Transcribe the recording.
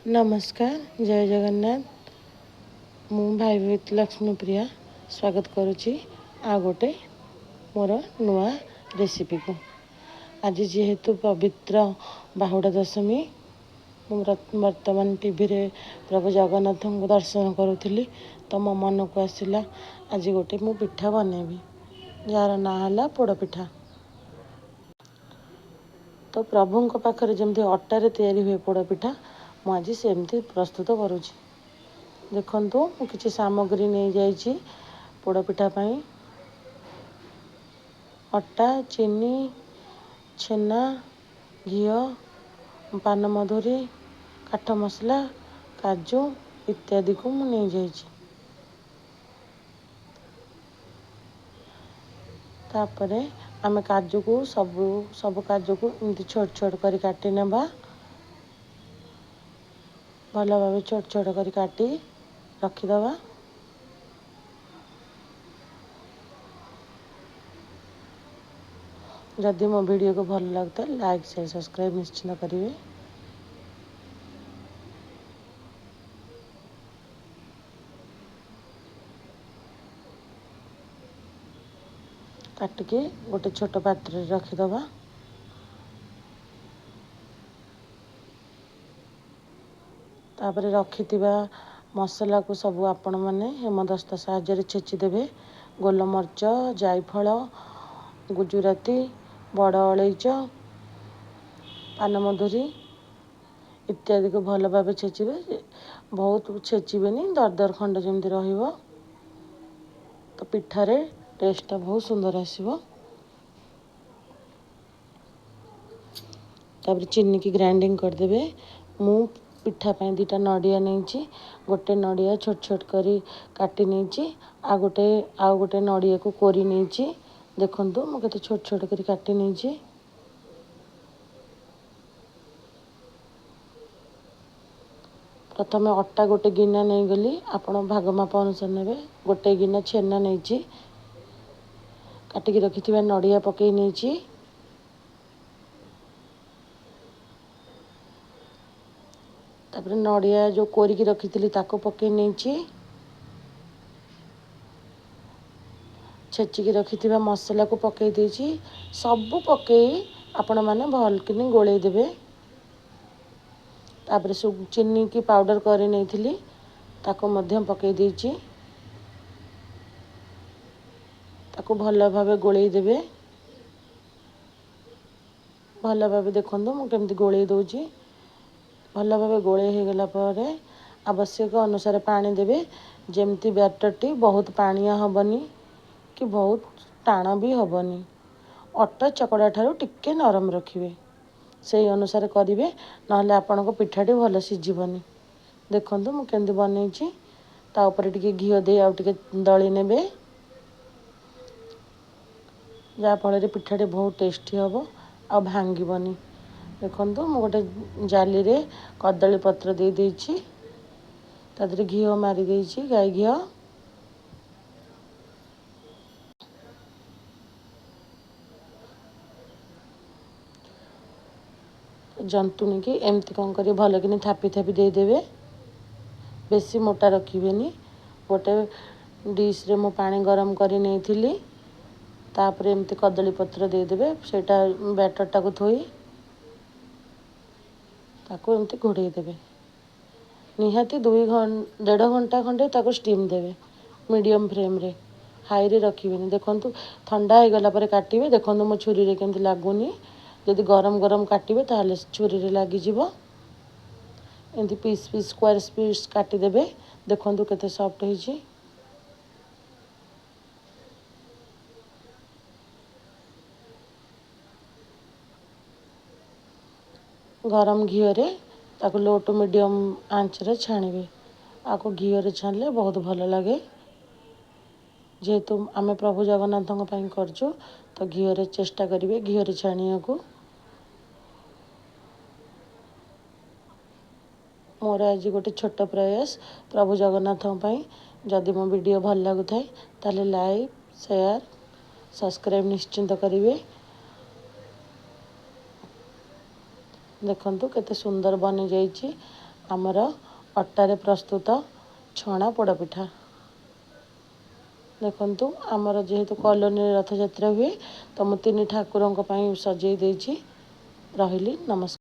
नमस्कार जय जगन्नाथ मु भाईवित लक्ष्मीप्रिया स्वागत करुच्ची आ गोटे मोर नुआ रेसिपी को। आज जेहेतु पवित्र बाहुड़ा दशमी वर्तमान टीवी रे प्रभु जगन्नाथ को दर्शन करुली तो मो मन को आसला आज गोटे मु पिठा बनैबी जार ना है पोड़ पिठा। तो प्रभु पाखरे जमती अटारे तैयारी हुए पोड़ पिठा मुझे सेमती प्रस्तुत करुँच। देखंतु मु किछि सामग्री नहीं जाइछि पोड़ पिठा पाई अटा चीनी छेना घिओ पान मधुरी काठ मसला काजू इत्यादि को मु नहीं जाइछि। तापरे आमे काजू को सब काजू को इमती छोट छोट करी काटी नेबा भल भाव छोट छोट करी काटी रखीदबा। जदि मो वीडियो को भल लगता है लाइक शेयर सब्सक्राइब निश्चित करेंगे। काटिके गोटे छोट पात्र रखीदबा। तापर रखिथिबा मसला को सब आपण मैंने हेमदस्ता साहाय्य छेची देबे। गोलमर्च जायफल गुजराती बड़ अलैच पानमधुरी इत्यादि को भल भाव छेचिबे। बहुत छेचिबेनी दरदर खंड जमती रहिबो तो पिठारे टेस्टा बहुत सुंदर आसीबो। तापर चीनी की ग्राइंडिंग करदेबे। मु पिठा पाई दुटा नड़िया नहीं गोटे नड़िया छोट छोट करी काटी नहीं आ गोटे नड़िया को कोरी नहीं। देखंतु मु केते छोट छोट करी काटी नहीं। प्रथम अट्टा गोटे गिना नहीं गली आपण भाग माप अनुसार नेबे। गोटे गिना छेना नहीं काटिकी रखिथिबा नड़िया पकई नहीं। तापर नड़िया जो कोरिकी रखी ताको पकई नहीं। छेचिकी रखिथिबा मसला को पकई देछि। सबु पकई आपण माने भल किनी गोळेई देबे। तापर चीनी की पाउडर करी नहीं थिली ताको मध्यम पकई देछि। ताको भल भावे गोळेई देबे। भल भावे देखंतु मु केमती गोळेई दोछि। भल भावे गोळेई हो गला परे आवश्यक अनुसार पानी देबे। जेमती बैटरटी बहुत पानिया हबनी कि बहुत टाण भी हबनी। अटा चकड़ा ठारू टिके नरम रखिबे से अनुसार करेंगे ना आपण को पिठाटी भल सीझीबनी। देखंतु मु केमती बनैछि ता ऊपर टिके घिओ दे आउ टिके दली नेबे जा फल पिठाटी बहुत टेस्टी हम आ भांगीबनी। देखंतु मु गोटे जाली रे कदली पत्र दे देछि ता देहरे घिओ मारी देछि गाय घिओ। जंतुणी की एमती कौन करी भल कि थापी थापी देदेवे। बेसी मोटा रखिबेनी। गोटे डिश रे मु पानी गरम करी नहीं थिली तापर एमती कदली पत्र देदेवे सेटा बैटरटा को थोई ताको एमती घोड़े देवे। निहाती 1.5 घंटा खंडे ताको स्टीम देवे मीडियम फ्लेम रे हाई रे रखिबेनी। देखंतु ठंडा हो गला परे काटिबे। देखंतु मो छुरी रे केमती लागुनी। जदि गरम गरम काटिबे ताहले छुरी रे लागी जिवो। एमती पीस पीस स्क्वायर पीस काटी देबे। देखंतु केते सॉफ्ट होईची। गरम घिओ रे ताको लो टू मीडियम आंच रे छाणीबे। आको घिओ रे छाणले बहुत भल लागे। जेहेतु आमे प्रभु जगन्नाथ पाई करछु तो घिओ रे चेष्टा करिवे घिओ रे छाणिया को। मोर आज गोटे छोट प्रयास प्रभु जगन्नाथ पाई। जदि मो वीडियो भल लागु थाए ताले लाइक शेयर सब्सक्राइब निश्चिंत करिवे। देखंतु केते सुंदर बनी जाइछि। आमर अटारे प्रस्तुत छणा पोड़पिठा। देखु आमर जेहेतु कॉलोनी रथ यात्रा हुए तो मु 3 ठाकुरों सजे देछि। रहिली नमस्कार।